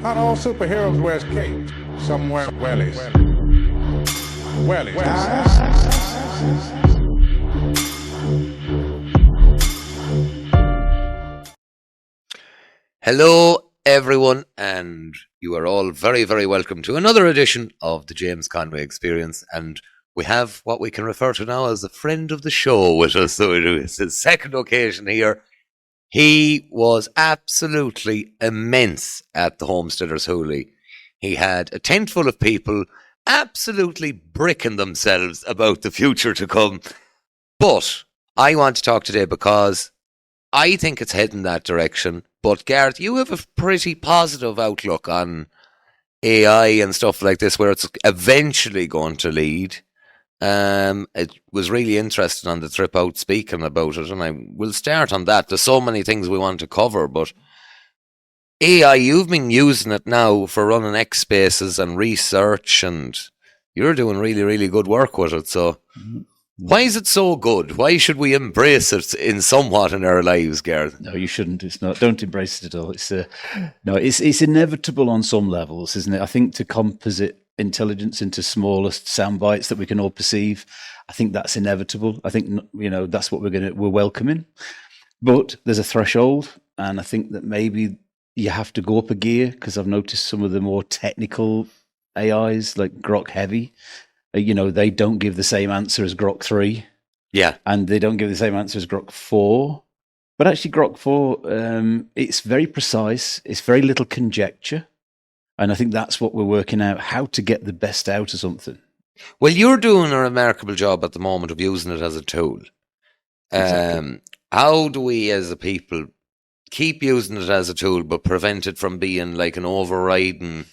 Not all superheroes wear capes. Some wear wellies. Wellies. Hello, everyone, and you are all very, very welcome to another edition of the James Conway Experience. And we have what we can refer to now as a friend of the show with us. So it's his second occasion here. He was absolutely immense at the Homesteaders Hoolie. He had a tent full of people absolutely bricking themselves about the future to come. But I want to talk today because I think it's heading that direction. But Gareth, you have a pretty positive outlook on AI and stuff like this, where it's eventually going to lead. It was really interesting on the trip out speaking about it, and I will start on that. There's so many things we want to cover, but AI, you've been using it now for running X spaces and research, and you're doing really, really good work with it. So why is it so good? Why should we embrace it in somewhat in our lives, Gareth? No, you shouldn't. It's not. Don't embrace it at all. It's inevitable on some levels, isn't it? I think to composite intelligence into smallest sound bites that we can all perceive, I think that's inevitable. I think that's what we're welcoming. But there's a threshold, and I think that maybe you have to go up a gear, because I've noticed some of the more technical AIs like Grok Heavy. They don't give the same answer as Grok 3. Yeah. And they don't give the same answer as Grok 4. But actually, Grok 4, it's very precise. It's very little conjecture. And I think that's what we're working out, how to get the best out of something. Well, you're doing a remarkable job at the moment of using it as a tool. Exactly. How do we as a people keep using it as a tool but prevent it from being like an overriding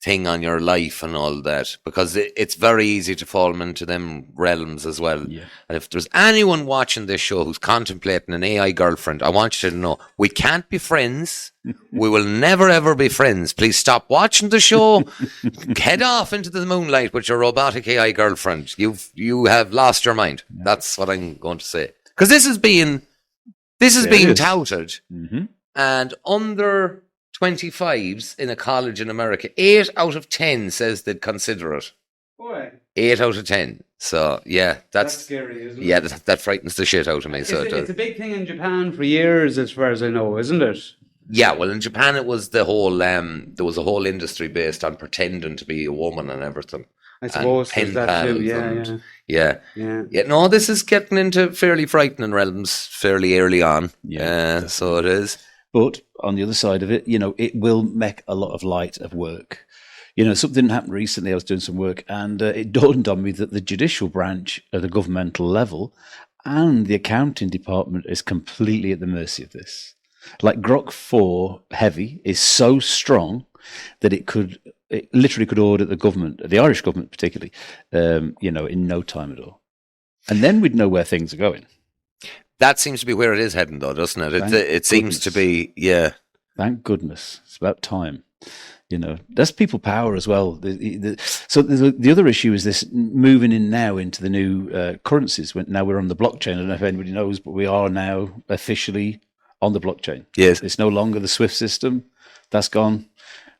thing on your life and all that? Because it's very easy to fall into them realms as well. Yeah. And if there's anyone watching this show who's contemplating an AI girlfriend, I want you to know we can't be friends. We will never ever be friends. Please stop watching the show. Head off into the moonlight with your robotic AI girlfriend. You have lost your mind. Yeah. That's what I'm going to say. Because this is being touted, and under 25s in a college in America, 8 out of 10 says they'd consider it. Boy. 8 out of 10. So, yeah, that's scary, isn't it? Yeah, that frightens the shit out of me. It's a big thing in Japan for years, as far as I know, isn't it? Yeah, well, in Japan it was the whole, there was a whole industry based on pretending to be a woman and everything. I suppose there's that too, yeah. No, this is getting into fairly frightening realms fairly early on. Yeah, so it is. But on the other side of it, it will make a lot of light of work. Something happened recently. I was doing some work, and it dawned on me that the judicial branch at the governmental level and the accounting department is completely at the mercy of this. Like Grok 4 Heavy is so strong that it literally could audit the government, the Irish government particularly, in no time at all. And then we'd know where things are going. That seems to be where it is heading, though, doesn't it? It seems to be, yeah. Thank goodness. It's about time. That's people power as well. So the other issue is this moving in now into the new currencies. Now we're on the blockchain. I don't know if anybody knows, but we are now officially on the blockchain. Yes. It's no longer the SWIFT system. That's gone.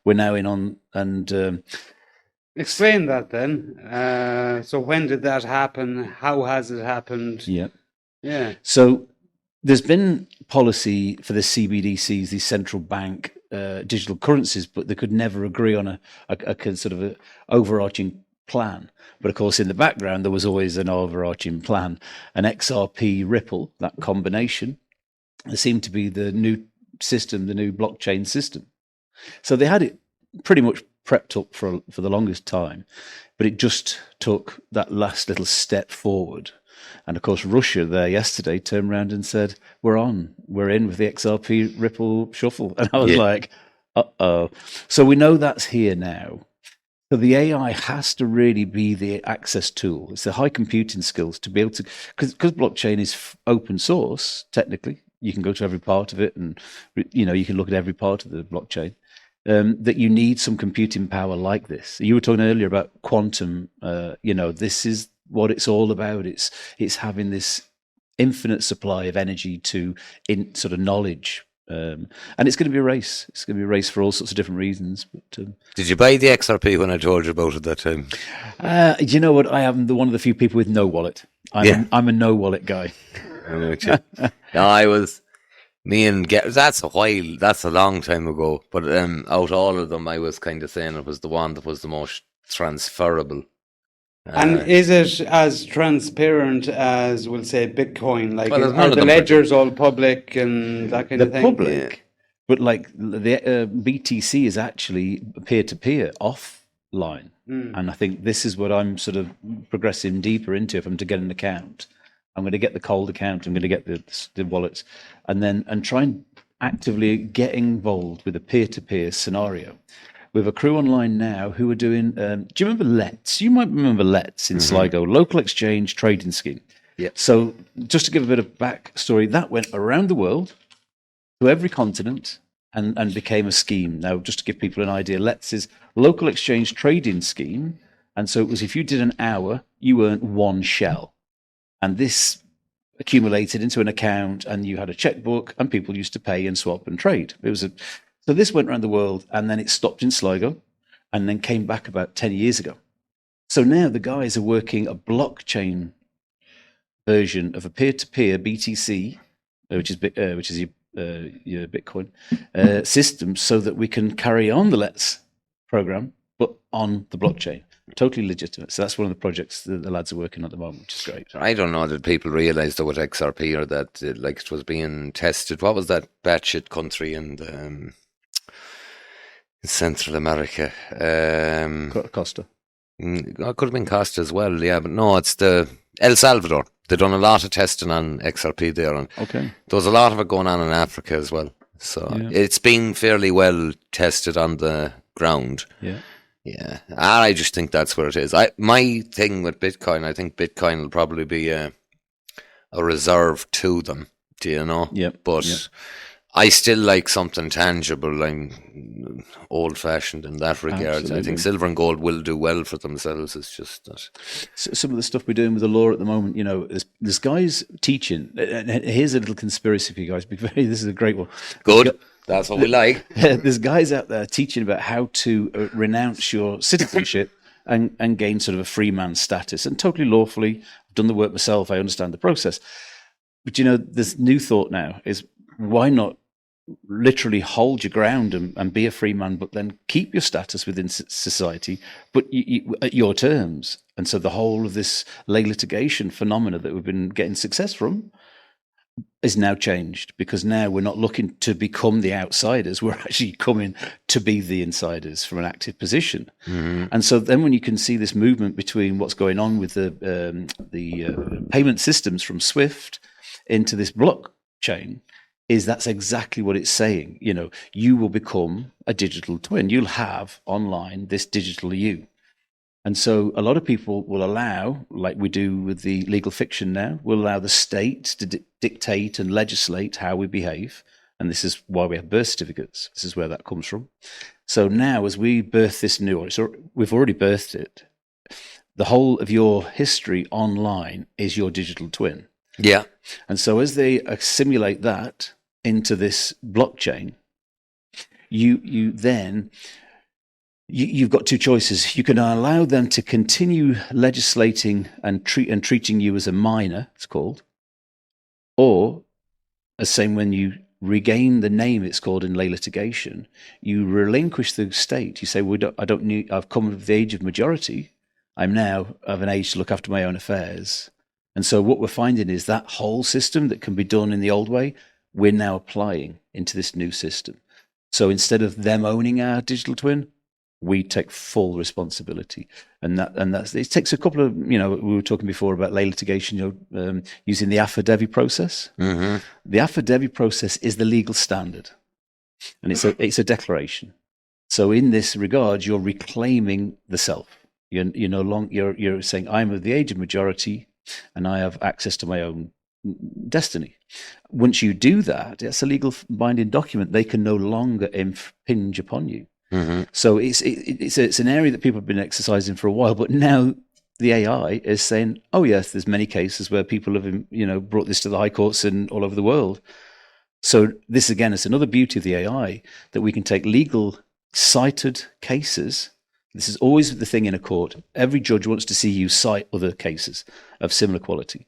We're now in on, and explain that then. So when did that happen? How has it happened? Yeah. So there's been policy for the CBDCs, these central bank digital currencies, but they could never agree on a sort of a overarching plan. But of course, in the background, there was always an overarching plan. An XRP Ripple, that combination, seemed to be the new system, the new blockchain system. So they had it pretty much prepped up for the longest time, but it just took that last little step forward. And of course, Russia there yesterday turned around and said, we're in with the XRP Ripple shuffle. And I was like, uh-oh. So we know that's here now. So the AI has to really be the access tool. It's the high computing skills to be able to, because blockchain is open source, technically. You can go to every part of it and, you can look at every part of the blockchain. That you need some computing power like this. You were talking earlier about quantum. This is what it's all about. It's having this infinite supply of energy to sort of knowledge And it's going to be a race. It's going to be a race for all sorts of different reasons. But Did you buy the XRP when I told you about it that time? you know what? I am one of the few people with no wallet. I'm a no wallet guy. No, I was. Me and that's a while. That's a long time ago. But out of all of them, I was kind of saying it was the one that was the most transferable. And is it as transparent as, we'll say, Bitcoin? Like, Well, there's none are of the them ledgers all public and that kind The of thing? public, but like the BTC is actually peer-to-peer offline. And I think this is what I'm sort of progressing deeper into. If I'm to get an account, I'm going to get the cold account, I'm going to get the wallets, and try and actively get involved with a peer-to-peer scenario. We have a crew online now who are doing, do you remember LETS? You might remember LETS in Sligo, Local Exchange Trading Scheme. Yeah. So just to give a bit of backstory, that went around the world to every continent and became a scheme. Now, just to give people an idea, LETS is Local Exchange Trading Scheme. And so it was if you did an hour, you earned 1 shell. And this accumulated into an account and you had a checkbook and people used to pay and swap and trade. So this went around the world and then it stopped in Sligo and then came back about 10 years ago. So now the guys are working a blockchain version of a peer-to-peer BTC, which is your Bitcoin system, so that we can carry on the Let's program, but on the blockchain. Totally legitimate. So that's one of the projects that the lads are working on at the moment, which is great. I don't know that people realise though with XRP or that like it was being tested. What was that batshit country in Central America? Costa. It could have been Costa as well, yeah, but no, it's the El Salvador. They've done a lot of testing on XRP there, and Okay. there was a lot of it going on in Africa as well. So it's been fairly well tested on the ground. Yeah. Yeah, and I just think that's where it is. My thing with Bitcoin, I think Bitcoin will probably be a reserve to them. Do you know? Yep. But Yep. I still like something tangible. I'm old-fashioned in that regard. Absolutely. I think silver and gold will do well for themselves. It's just that. Some of the stuff we're doing with the law at the moment, there's guys teaching. And here's a little conspiracy for you guys. This is a great one. Good. That's what we like. There's guys out there teaching about how to renounce your citizenship and gain sort of a free man status, and totally lawfully. I've done the work myself. I understand the process. But this new thought now is, why not literally hold your ground and be a free man, but then keep your status within society, but at your terms? And so the whole of this lay litigation phenomena that we've been getting success from is now changed, because now we're not looking to become the outsiders. We're actually coming to be the insiders from an active position. Mm-hmm. And so then when you can see this movement between what's going on with the payment systems from SWIFT into this blockchain, that's exactly what it's saying. You will become a digital twin. You'll have online this digital you. And so a lot of people will allow, like we do with the legal fiction now, will allow the state to dictate and legislate how we behave. And this is why we have birth certificates. This is where that comes from. So now as we birth this new, we've already birthed it, the whole of your history online is your digital twin. Yeah. And so as they assimilate that into this blockchain, you've got two choices. You can allow them to continue legislating and treating you as a minor, it's called, or as same when you regain the name, it's called in lay litigation, you relinquish the state. You say, I've come of the age of majority. I'm now of an age to look after my own affairs. And so what we're finding is that whole system that can be done in the old way, we're now applying into this new system. So instead of them owning our digital twin, we take full responsibility. And it takes a couple of, we were talking before about lay litigation, using the affidavit process. Mm-hmm. The affidavit process is the legal standard, and it's a declaration. So in this regard, you're reclaiming the self. You're no longer, you're saying, I'm of the age of majority and I have access to my own destiny. Once you do that, it's a legal binding document. They can no longer impinge upon you. Mm-hmm. So it's an area that people have been exercising for a while, but now the AI is saying, oh yes, there's many cases where people have brought this to the high courts and all over the world. So this, again, is another beauty of the AI, that we can take legal cited cases. This is always the thing in a court. Every judge wants to see you cite other cases of similar quality.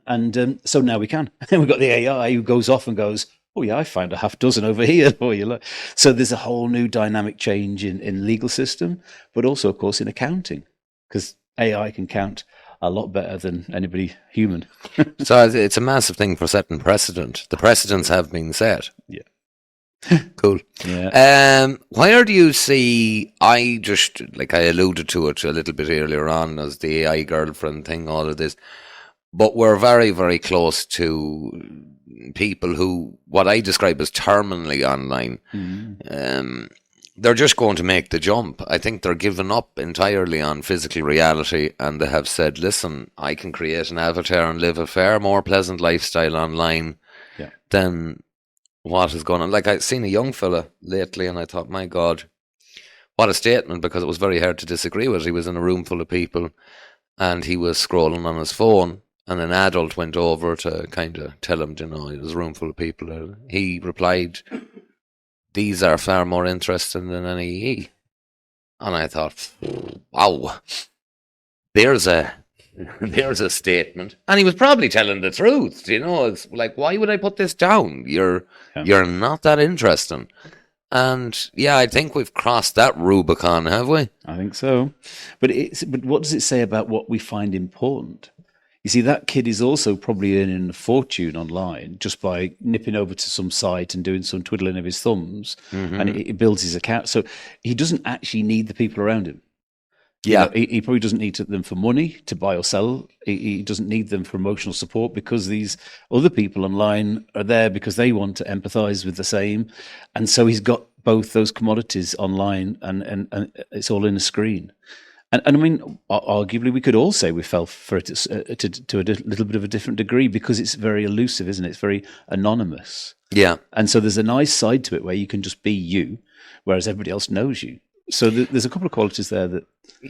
And so now we can. And we've got the AI who goes off and goes, oh yeah, I found a half dozen over here for you. So there's a whole new dynamic change in legal system, but also, of course, in accounting, because AI can count a lot better than anybody human. So it's a massive thing for setting precedent. The precedents have been set. Yeah. Cool. Yeah. Where do you see, I alluded to it a little bit earlier on as the AI girlfriend thing, all of this, but we're very, very close to people who, what I describe as terminally online. They're just going to make the jump. I think they're giving up entirely on physical reality, and they have said, listen, I can create an avatar and live a far more pleasant lifestyle online than what is going on. Like, I've seen a young fella lately, and I thought, my God, what a statement, because it was very hard to disagree with. He was in a room full of people, and he was scrolling on his phone, and an adult went over to kind of tell him, it was a room full of people. He replied, these are far more interesting than any E. And I thought, wow, there's a statement. And he was probably telling the truth, It's like, why would I put this down? You're not that interesting. And I think we've crossed that Rubicon, have we? I think so. But what does it say about what we find important? You see, that kid is also probably earning a fortune online just by nipping over to some site and doing some twiddling of his thumbs, and it builds his account. So he doesn't actually need the people around him. He probably doesn't need them for money to buy or sell. He doesn't need them for emotional support, because these other people online are there because they want to empathize with the same. And so he's got both those commodities online, and it's all in a screen. And I mean, arguably, we could all say we fell for it to a little bit of a different degree, because it's very elusive, isn't it? It's very anonymous. Yeah. And so there's a nice side to it where you can just be you, whereas everybody else knows you. So there's a couple of qualities there that...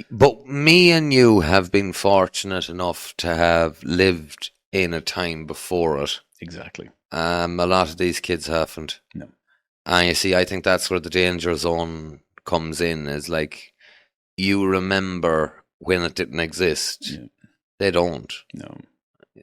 But me and you have been fortunate enough to have lived in a time before it. Exactly. A lot of these kids haven't. No. And you see, I think that's where the danger zone comes in, is like, you remember when it didn't exist. Yeah. They don't. No.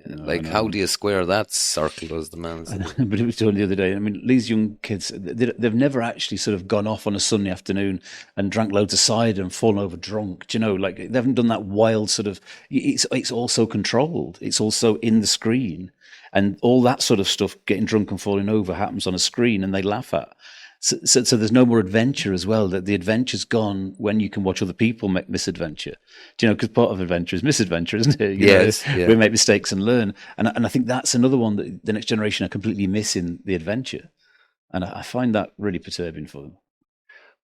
Like, how do you square that circle, as the man said? But it was told the other day, I mean, these young kids, they've never actually sort of gone off on a Sunday afternoon and drank loads of cider and fallen over drunk. Like, they haven't done that wild sort of, it's also controlled. It's also in the screen. And all that sort of stuff, getting drunk and falling over, happens on a screen, and they laugh at. So there's no more adventure as well. That the adventure's gone when you can watch other people make misadventure. Because part of adventure is misadventure, isn't it? Yes. We make mistakes and learn. And I think that's another one that the next generation are completely missing, the adventure. And I find that really perturbing for them.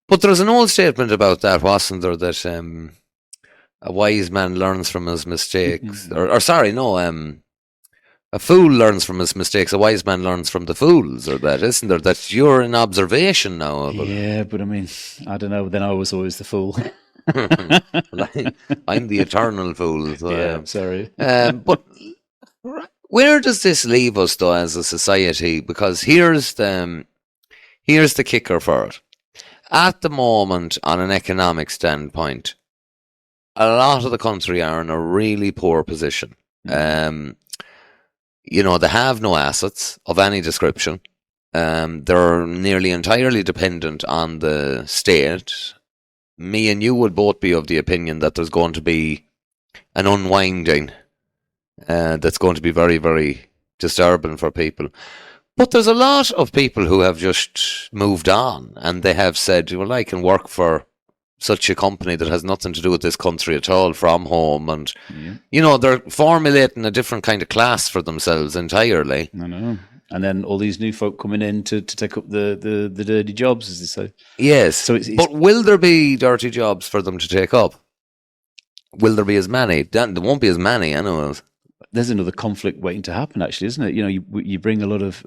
But there's an old statement about that, wasn't there? That a wise man learns from his mistakes. A fool learns from his mistakes. A wise man learns from the fools, or that, isn't there? That you're an observation now of it. Yeah, but I mean, I don't know. Then I was always the fool. I'm the eternal fool. So, yeah, I'm sorry. But where does this leave us, though, as a society? Because here's the kicker for it. At the moment, on an economic standpoint, a lot of the country are in a really poor position. They have no assets of any description. They're nearly entirely dependent on the state. Me and you would both be of the opinion that there's going to be an unwinding that's going to be very, very disturbing for people. But there's a lot of people who have just moved on, and they have said, well, I can work for such a company that has nothing to do with this country at all, from home, and they're formulating a different kind of class for themselves entirely. I know. And then all these new folk coming in to take up the dirty jobs, as they say. Yes. So but will there be dirty jobs for them to take up? Will there be as many? There won't be as many, I know. There's another conflict waiting to happen, actually, isn't it? You bring a lot of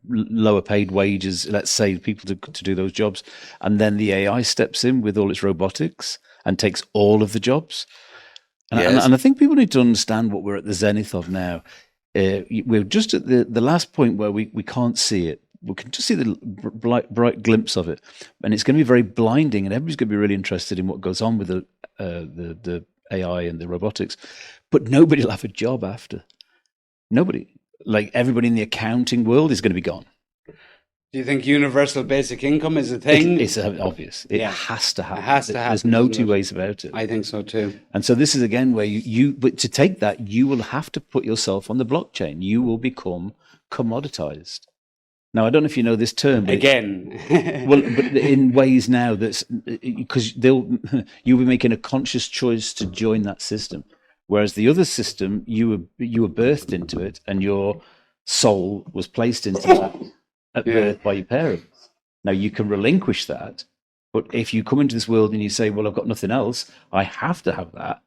lower paid wages, let's say, people to do those jobs, and then the AI steps in with all its robotics and takes all of the jobs. And I think people need to understand what we're at the zenith of now. we're just at the last point where we can't see it. We can just see the bright glimpse of it, and it's going to be very blinding, and everybody's going to be really interested in what goes on with the AI and the robotics, but nobody will have a job after. Nobody. Like everybody in the accounting world is going to be gone. Do you think universal basic income is a thing? It's obvious. It has to happen. It has to happen. There's no two ways about it. I think so too. And so this is again where but to take that, you will have to put yourself on the blockchain. You will become commoditized. Now, I don't know if you know this term. Again. Well, but in ways now that's because you'll be making a conscious choice to join that system. Whereas the other system, you were birthed into it and your soul was placed into that at birth by your parents. Now you can relinquish that, but if you come into this world and you say, well, I've got nothing else, I have to have that,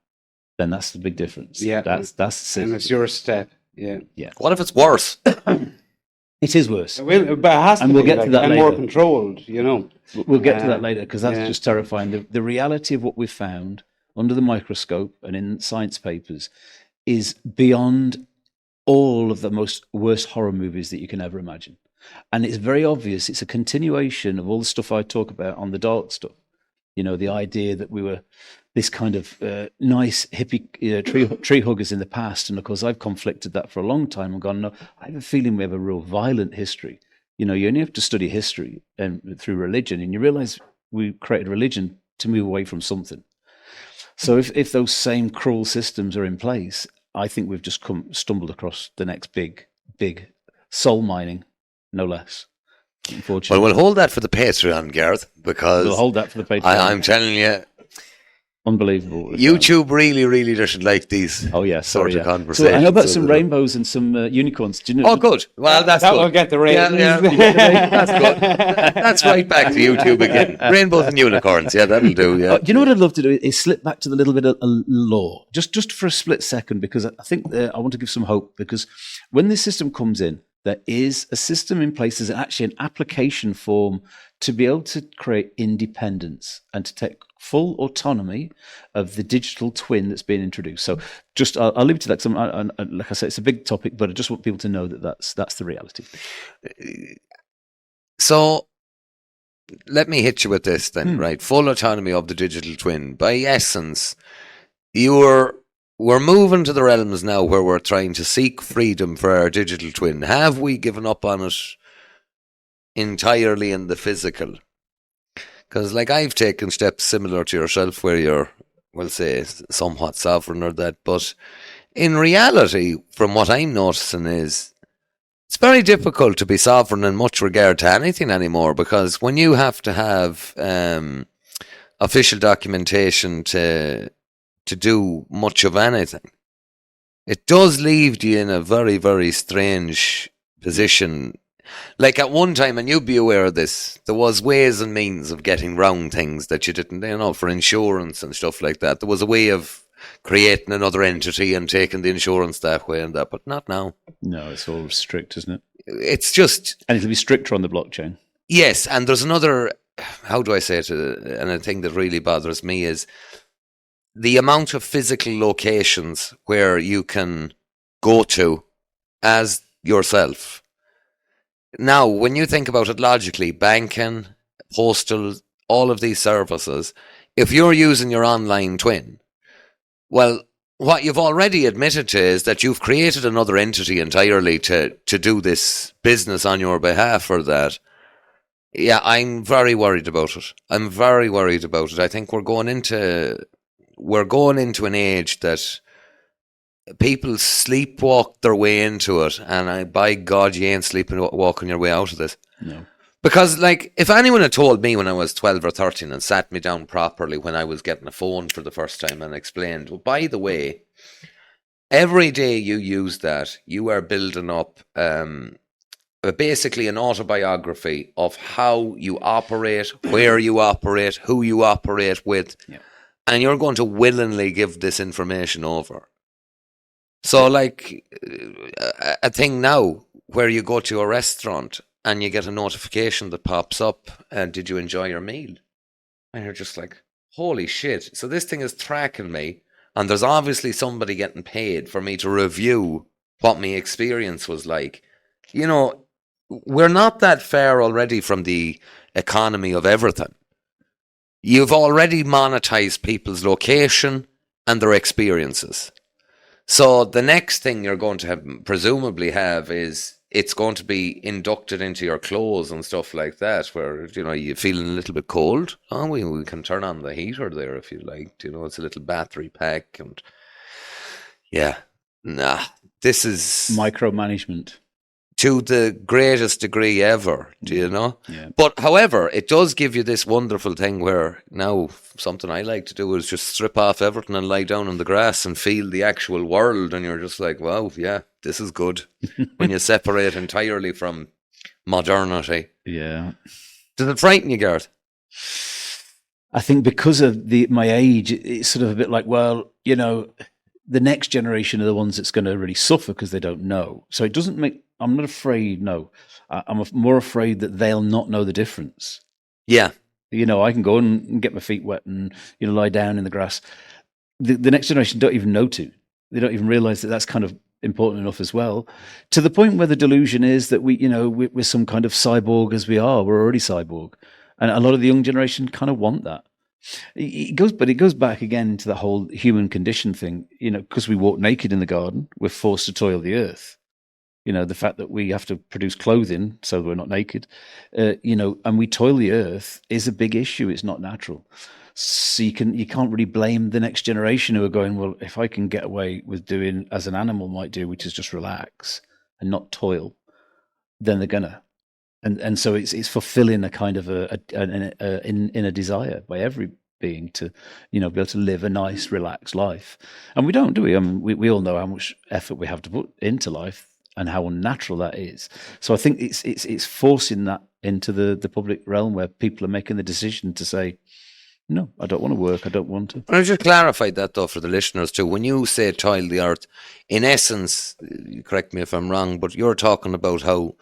then that's the big difference. Yeah. That's the system. And it's your step. Yeah. Yeah. What if it's worse? It is worse. But it has to And we'll be get to that and later. more controlled, We'll get to that later because that's just terrifying. The reality of what we've found under the microscope and in science papers is beyond all of the worst horror movies that you can ever imagine. And it's very obvious. It's a continuation of all the stuff I talk about on the dark stuff. The idea that we were this kind of nice hippie tree huggers in the past. And of course, I've conflicted that for a long time and gone, no, I have a feeling we have a real violent history. You only have to study history and through religion, and you realize we created religion to move away from something. So if those same cruel systems are in place, I think we've just stumbled across the next big soul mining, no less. Unfortunately. Well, we'll hold that for the Patreon, Gareth, because we'll hold that for the Patreon. I'm telling you, unbelievable. YouTube really, really doesn't like these sort of conversations. So I know about some rainbows and some unicorns. Do you know? Oh, good. Well, that's that good. will get the ratings. Yeah, that's good. That's right back to YouTube again. Rainbows and unicorns. Yeah, that'll do. Yeah. Do you know what I'd love to do is slip back to the little bit of law, just for a split second, because I think I want to give some hope. Because when this system comes in, there is a system in place. There's actually an application form to be able to create independence and to take full autonomy of the digital twin that's been introduced. So just I'll leave it to that because like I said, it's a big topic, but I just want people to know that that's the reality. So let me hit you with this then, right? Full autonomy of the digital twin. By essence, we're moving to the realms now where we're trying to seek freedom for our digital twin. Have we given up on it entirely in the physical? Because I've taken steps similar to yourself where you're, we'll say, somewhat sovereign or that. But in reality, from what I'm noticing is, it's very difficult to be sovereign in much regard to anything anymore, because when you have to have official documentation to do much of anything, it does leave you in a very, very strange position. At one time, and you'd be aware of this, there was ways and means of getting round things that you didn't, for insurance and stuff like that. There was a way of creating another entity and taking the insurance that way and that, but not now. No, it's all strict, isn't it? It's just... And it'll be stricter on the blockchain. Yes, and there's another, how do I say it, and a thing that really bothers me is the amount of physical locations where you can go to as yourself. Now, when you think about it logically, banking, postal, all of these services, if you're using your online twin, well, what you've already admitted to is that you've created another entity entirely to do this business on your behalf or that. Yeah, I'm very worried about it. I'm very worried about it. I think we're going into an age that people sleepwalk their way into it, and by God, you ain't walking your way out of this. No. Because, if anyone had told me when I was 12 or 13 and sat me down properly when I was getting a phone for the first time and explained, well, by the way, every day you use that, you are building up basically an autobiography of how you operate, where you operate, who you operate with, and you're going to willingly give this information over. So, a thing now where you go to a restaurant and you get a notification that pops up, did you enjoy your meal? And you're just like, holy shit. So this thing is tracking me, and there's obviously somebody getting paid for me to review what my experience was like. You know, we're not that far already from the economy of everything. You've already monetized people's location and their experiences. So the next thing you're going to presumably have is it's going to be inducted into your clothes and stuff like that, where, you know, you're feeling a little bit cold. Oh, we can turn on the heater there if you like. You know, it's a little battery pack. And yeah, this is Micromanagement. to the greatest degree ever, do you know? Yeah. But however, it does give you this wonderful thing where now something I like to do is just strip off everything and lie down on the grass and feel the actual world, and you're just like, wow, yeah, this is good. When you separate entirely from modernity. Yeah. Does it frighten you, Gareth? I think because of my age, it's sort of a bit like, well, you know, the next generation are the ones that's going to really suffer because they don't know. So it doesn't make... I'm not afraid, no. I'm more afraid that they'll not know the difference. Yeah. You know, I can go and get my feet wet and, you know, lie down in the grass. The next generation don't even know to. They don't even realize that that's kind of important enough as well. To the point where the delusion is that we're some kind of cyborg as we are. We're already cyborg. And a lot of the young generation kind of want that. It goes back again to the whole human condition thing, you know, because we walk naked in the garden, we're forced to toil the earth. You know, the fact that we have to produce clothing so we're not naked, you know, and we toil the earth is a big issue. It's not natural. So you can't really blame the next generation who are going, well, if I can get away with doing as an animal might do, which is just relax and not toil, then they're gonna. And so it's fulfilling a kind of in a desire by every being to, you know, be able to live a nice, relaxed life. And we don't, do we? I mean, we all know how much effort we have to put into life and how unnatural that is. So I think it's forcing that into the public realm where people are making the decision to say, no, I don't want to work. I don't want to. I'll just clarify that though for the listeners too. When you say toil the earth, in essence, correct me if I'm wrong, but you're talking about how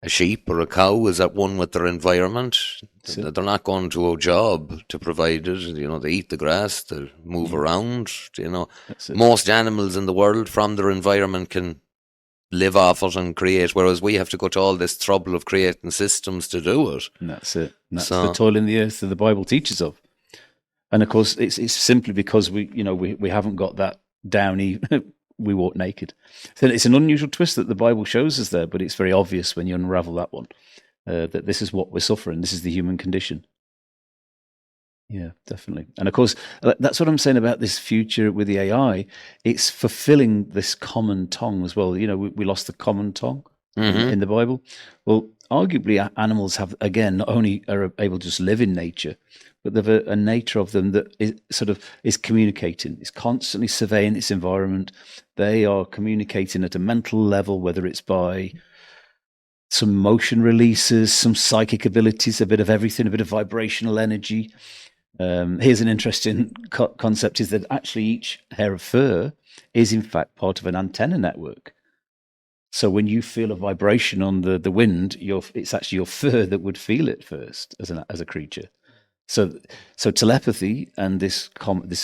a sheep or a cow is at one with their environment. They're not going to a job to provide it. You know, they eat the grass, they move around. You know, most animals in the world from their environment can live off it and create, whereas we have to go to all this trouble of creating systems to do it. And that's it. And that's the toil in the earth that the Bible teaches of. And of course, it's simply because we haven't got that downy. We walk naked. So it's an unusual twist that the Bible shows us there, but it's very obvious when you unravel that one, that this is what we're suffering. This is the human condition. Yeah, definitely. And of course, that's what I'm saying about this future with the AI. It's fulfilling this common tongue as well. You know, we lost the common tongue in the Bible. Well, arguably, animals have, again, not only are able to just live in nature, but they've a nature of them that is communicating. It's constantly surveying its environment. They are communicating at a mental level, whether it's by some motion releases, some psychic abilities, a bit of everything, a bit of vibrational energy. Here's an interesting concept, is that actually each hair of fur is in fact part of an antenna network. So when you feel a vibration on the wind, it's actually your fur that would feel it first as a creature. So telepathy and this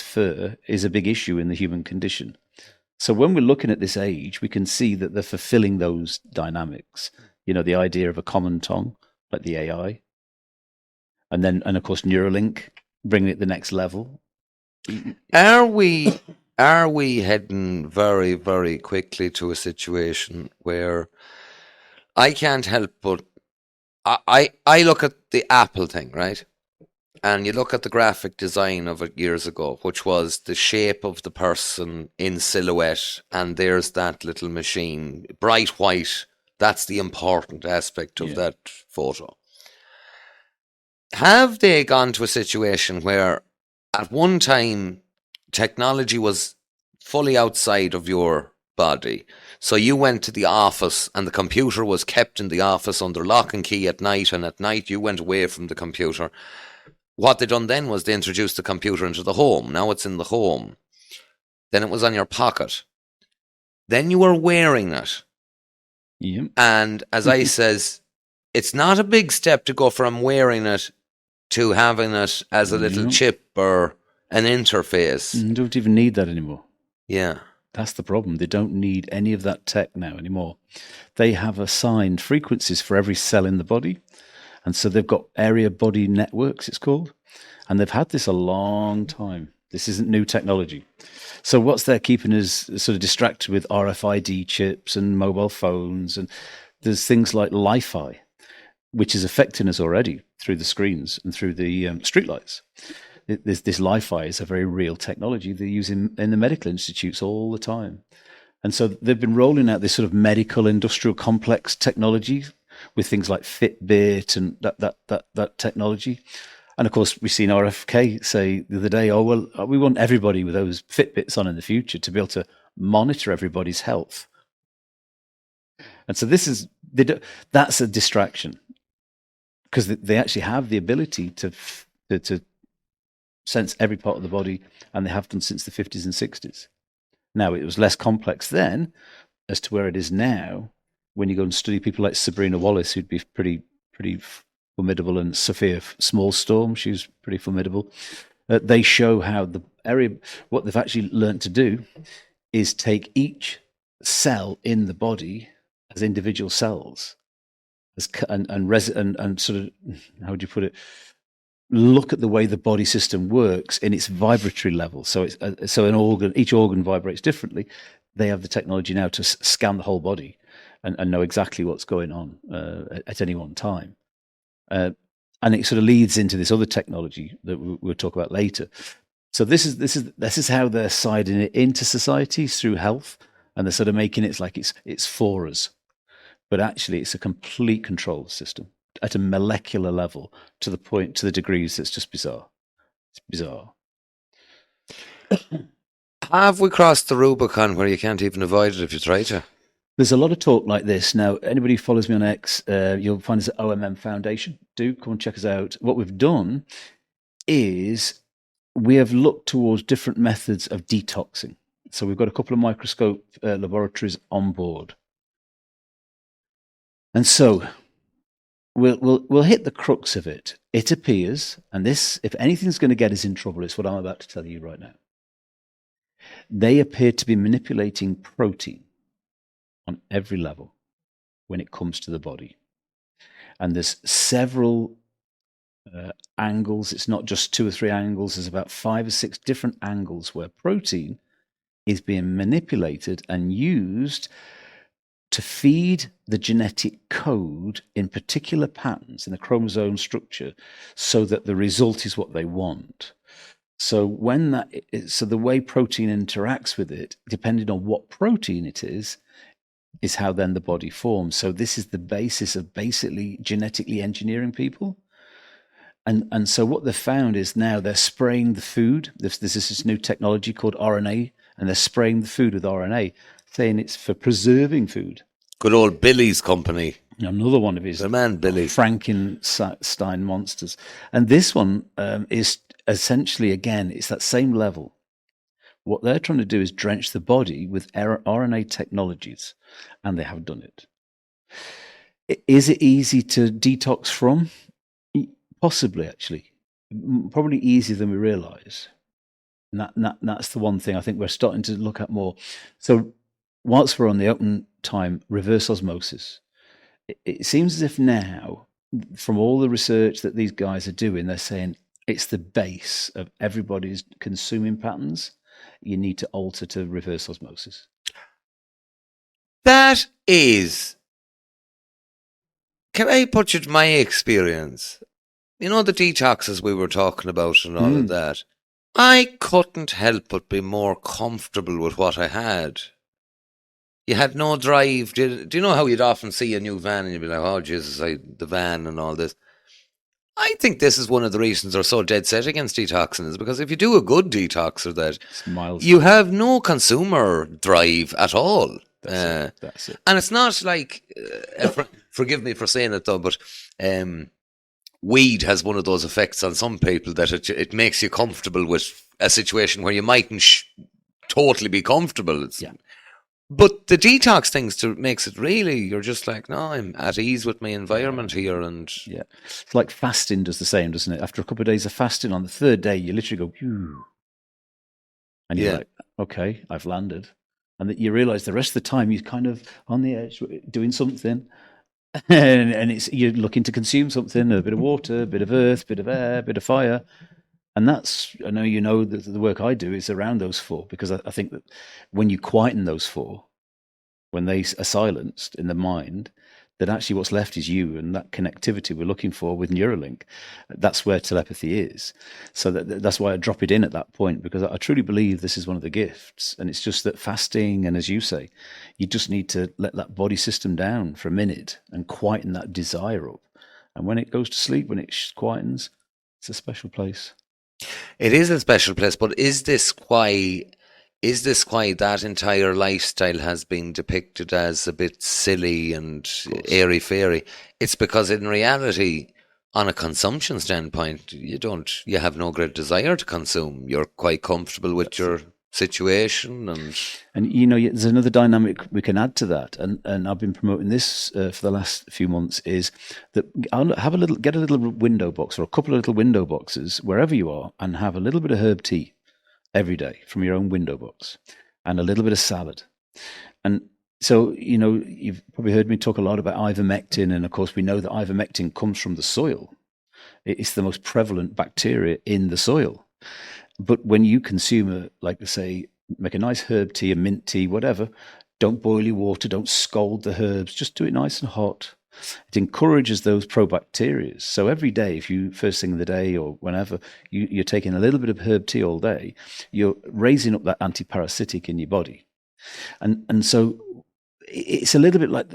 fur is a big issue in the human condition. So when we're looking at this age, we can see that they're fulfilling those dynamics. You know, the idea of a common tongue, like the AI, and of course Neuralink, bringing it the next level. Are we heading very, very quickly to a situation where I can't help but I look at the Apple thing, right? And you look at the graphic design of it years ago, which was the shape of the person in silhouette, and there's that little machine, bright white. That's the important aspect of that photo. Have they gone to a situation where at one time technology was fully outside of your body? So you went to the office and the computer was kept in the office under lock and key at night, and at night you went away from the computer. What they done then was they introduced the computer into the home. Now it's in the home. Then it was on your pocket. Then you were wearing it. Yep. And as I says, it's not a big step to go from wearing it to having it as a little chip or an interface. You don't even need that anymore. Yeah. That's the problem. They don't need any of that tech now anymore. They have assigned frequencies for every cell in the body. And so they've got area body networks, it's called. And they've had this a long time. This isn't new technology. So what's there keeping us sort of distracted with RFID chips and mobile phones? And there's things like Li-Fi, which is affecting us already through the screens and through the streetlights. This Li-Fi is a very real technology they use in the medical institutes all the time. And so they've been rolling out this sort of medical industrial complex technology with things like Fitbit and that technology. And of course, we've seen RFK say the other day, we want everybody with those Fitbits on in the future to be able to monitor everybody's health. And so that's a distraction, because they actually have the ability to sense every part of the body, and they have done since the 50s and 60s. Now, it was less complex then as to where it is now. When you go and study people like Sabrina Wallace, who'd be pretty formidable, and Sophia Smallstorm, she's pretty formidable. They show how what they've actually learned to do is take each cell in the body as individual cells, and sort of, how would you put it? Look at the way the body system works in its vibratory level. So each organ vibrates differently. They have the technology now to scan the whole body and know exactly what's going on at any one time. And it sort of leads into this other technology that we'll talk about later. So this is how they're siding it into society through health, and they're sort of making it like it's for us, but actually it's a complete control system at a molecular level to the degrees that's just bizarre. It's bizarre. Have we crossed the Rubicon where you can't even avoid it if you try to? There's a lot of talk like this. Now, anybody who follows me on X, you'll find us at OMM Foundation. Do come and check us out. What we've done is we have looked towards different methods of detoxing. So we've got a couple of microscope laboratories on board. And so we'll hit the crux of it. It appears, and this, if anything's going to get us in trouble, it's what I'm about to tell you right now. They appear to be manipulating protein on every level when it comes to the body. And there's several angles. It's not just 2 or 3 angles. There's about 5 or 6 different angles where protein is being manipulated and used to feed the genetic code in particular patterns in the chromosome structure so that the result is what they want. So the way protein interacts with it, depending on what protein it is how then the body forms. So this is the basis of basically genetically engineering people. And so what they've found is now they're spraying the food. There's this new technology called RNA, and they're spraying the food with RNA, saying it's for preserving food. Good old Billy's company. Another one of his the man Billy Frankenstein monsters. And this one is essentially, again, it's that same level. What they're trying to do is drench the body with RNA technologies, and they have done it. Is it easy to detox from? Possibly, actually. Probably easier than we realise. And that's the one thing I think we're starting to look at more. So whilst we're on the open time, reverse osmosis. It seems as if now, from all the research that these guys are doing, they're saying it's the base of everybody's consuming patterns. You need to alter to reverse osmosis. That is, can I put you to my experience? You know, the detoxes we were talking about and all of that. I couldn't help but be more comfortable with what I had. You had no drive. Do you know how you'd often see a new van and you'd be like, oh, Jesus, the van and all this? I think this is one of the reasons they're so dead set against detoxing, is because if you do a good detox or that, you have no consumer drive at all. That's it. And it's not like, forgive me for saying it though, but weed has one of those effects on some people that it makes you comfortable with a situation where you mightn't totally be comfortable. But the detox things makes it really, you're just like, no, I'm at ease with my environment here. And yeah, it's like fasting does the same, doesn't it? After a couple of days of fasting, on the 3rd day, you literally go, phew. And you're like, okay, I've landed. and that you realise the rest of the time you're kind of on the edge doing something, and you're looking to consume something, a bit of water, a bit of earth, a bit of air, a bit of fire. And that's, I know that the work I do is around those four, because I think that when you quieten those four, when they are silenced in the mind, that actually what's left is you and that connectivity we're looking for with Neuralink. That's where telepathy is. So that's why I drop it in at that point, because I truly believe this is one of the gifts. And it's just that fasting, and as you say, you just need to let that body system down for a minute and quieten that desire up. And when it goes to sleep, when it quietens, it's a special place. It is a special place, but is this why that entire lifestyle has been depicted as a bit silly and airy-fairy? It's because in reality, on a consumption standpoint, you have no great desire to consume. You're quite comfortable with your situation, and there's another dynamic we can add to that, and I've been promoting this for the last few months, is that I'll get a little window box or a couple of little window boxes wherever you are, and have a little bit of herb tea every day from your own window box, and a little bit of salad. And so, you've probably heard me talk a lot about ivermectin, and of course we know that ivermectin comes from the soil. It's the most prevalent bacteria in the soil. But when you consume make a nice herb tea, a mint tea, whatever, don't boil your water, don't scald the herbs, just do it nice and hot. It encourages those probacteria. So every day, if you first thing in the day or whenever, you're taking a little bit of herb tea all day, you're raising up that antiparasitic in your body. And so it's a little bit like,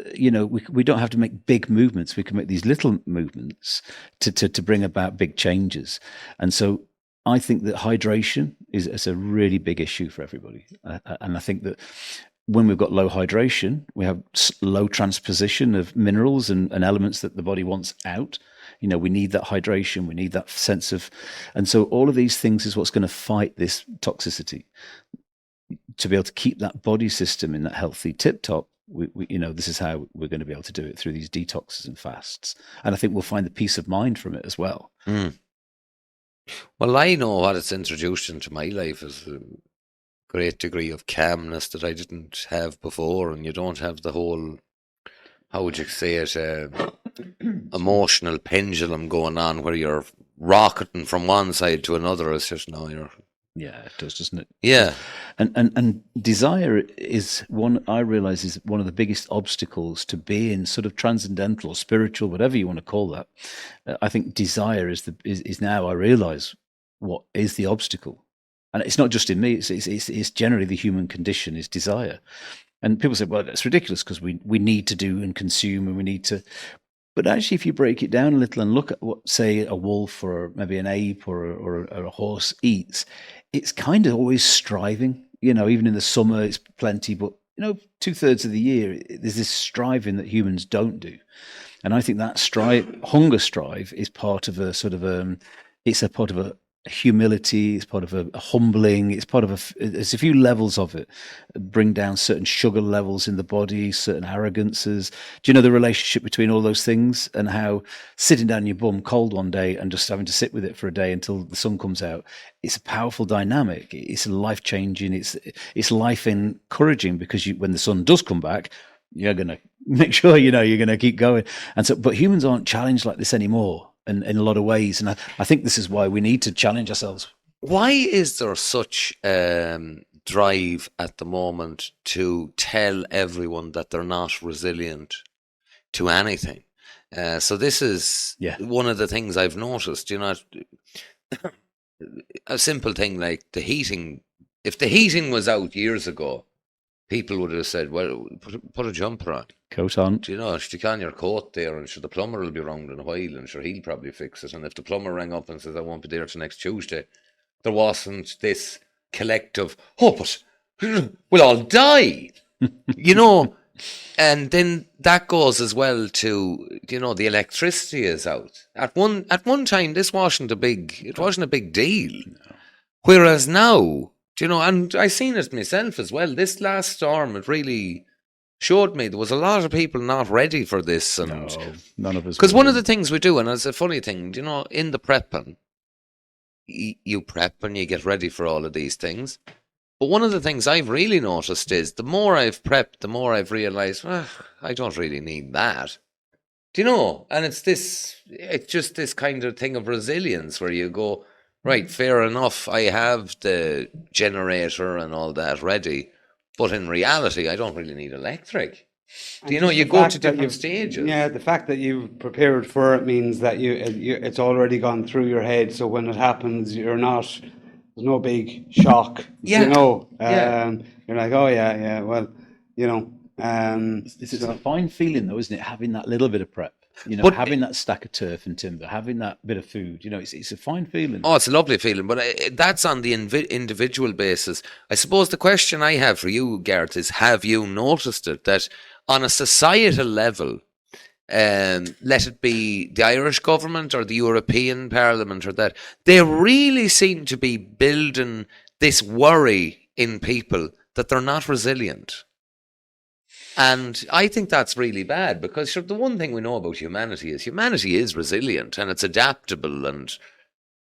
we don't have to make big movements. We can make these little movements to bring about big changes. And so I think that hydration is a really big issue for everybody. And I think that when we've got low hydration, we have low transposition of minerals and elements that the body wants out. We need that hydration. We need that sense of, and so all of these things is what's going to fight this toxicity. To be able to keep that body system in that healthy tip top, this is how we're going to be able to do it, through these detoxes and fasts. And I think we'll find the peace of mind from it as well. Mm. Well, I know what it's introduced into my life is a great degree of calmness that I didn't have before, and you don't have the whole, how would you say it, emotional pendulum going on where you're rocketing from one side to another. It's just yeah, it does, doesn't it? Yeah. And desire is I realize is one of the biggest obstacles to being sort of transcendental or spiritual, whatever you want to call that. I think desire is now, I realize, what is the obstacle. And it's not just in me, it's generally the human condition is desire. And people say, well, that's ridiculous because we need to do and consume, and we need to. But actually, if you break it down a little and look at what, say, a wolf or maybe an ape or a horse eats, it's kind of always striving. Even in the summer, it's plenty, but 2/3 of the year, there's this striving that humans don't do. And I think that hunger strive is part of a sort of it's a part of a humility, it's part of a humbling, it's part of there's a few levels of it. Bring down certain sugar levels in the body, certain arrogances. Do you know the relationship between all those things, and how sitting down in your bum cold one day and just having to sit with it for a day until the sun comes out, it's a powerful dynamic. It's life changing. It's life encouraging, because when the sun does come back, you're going to make sure you're going to keep going. And so, but humans aren't challenged like this anymore. In a lot of ways. And I think this is why we need to challenge ourselves. Why is there such drive at the moment to tell everyone that they're not resilient to anything? So this is one of the things I've noticed. A simple thing like the heating. If the heating was out years ago, people would have said, well, put a jumper on. Coat on. Stick on your coat there, and the plumber will be around in a while, and he'll probably fix it. And if the plumber rang up and says, I won't be there till next Tuesday, there wasn't this collective, but we'll all die, And then that goes as well to, the electricity is out. At one time, this wasn't a big deal. No. Whereas now, and I seen it myself as well. This last storm, it really showed me there was a lot of people not ready for this. And no, none of us. Because one of the things we do, and it's a funny thing, in the prepping, you prep and you get ready for all of these things. But one of the things I've really noticed is the more I've prepped, the more I've realised, I don't really need that. Do you know? And it's just this kind of thing of resilience where you go, right, fair enough, I have the generator and all that ready, but in reality, I don't really need electric. Do you know, you go to different stages. Yeah, the fact that you've prepared for it means that it's already gone through your head. So when it happens, there's no big shock. Yeah. You know, Yeah. you're like, oh yeah, well, you know. It's a fine feeling, though, isn't it? Having that little bit of prep, But- having that stack of turf and timber, having that bit of food, it's a fine feeling. Oh, it's a lovely feeling, but that's on the individual basis. I suppose the question I have for you, Gareth, is have you noticed it, that on a societal level, let it be the Irish government or the European Parliament or that, they really seem to be building this worry in people that they're not resilient. And I think that's really bad, because the one thing we know about humanity is resilient and it's adaptable. And,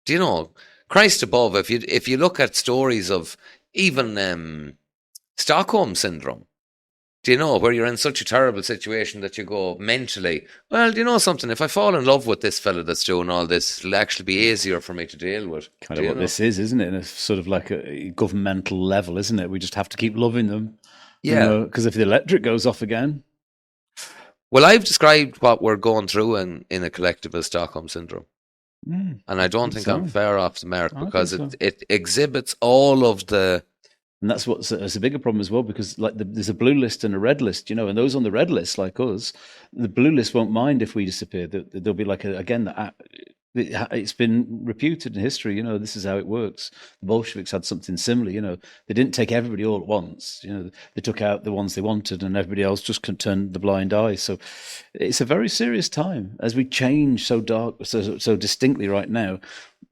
do you know, Christ above, if you look at stories of even Stockholm syndrome, do you know, where you're in such a terrible situation that you go mentally, well, do you know something? If I fall in love with this fella that's doing all this, it'll actually be easier for me to deal with. Kind of what this is, isn't it? In a sort of like a governmental level, isn't it? We just have to keep loving them. Yeah. Because if the electric goes off again. Well, I've described what we're going through in a collective as Stockholm syndrome. And I don't think I'm fair off the mark, because it exhibits all of the... And that's it's a bigger problem as well, because there's a blue list and a red list, and those on the red list, like us, the blue list won't mind if we disappear. There'll be it's been reputed in history, this is how it works. The Bolsheviks had something similar, they didn't take everybody all at once, they took out the ones they wanted and everybody else just turned the blind eye. So it's a very serious time as we change so distinctly right now.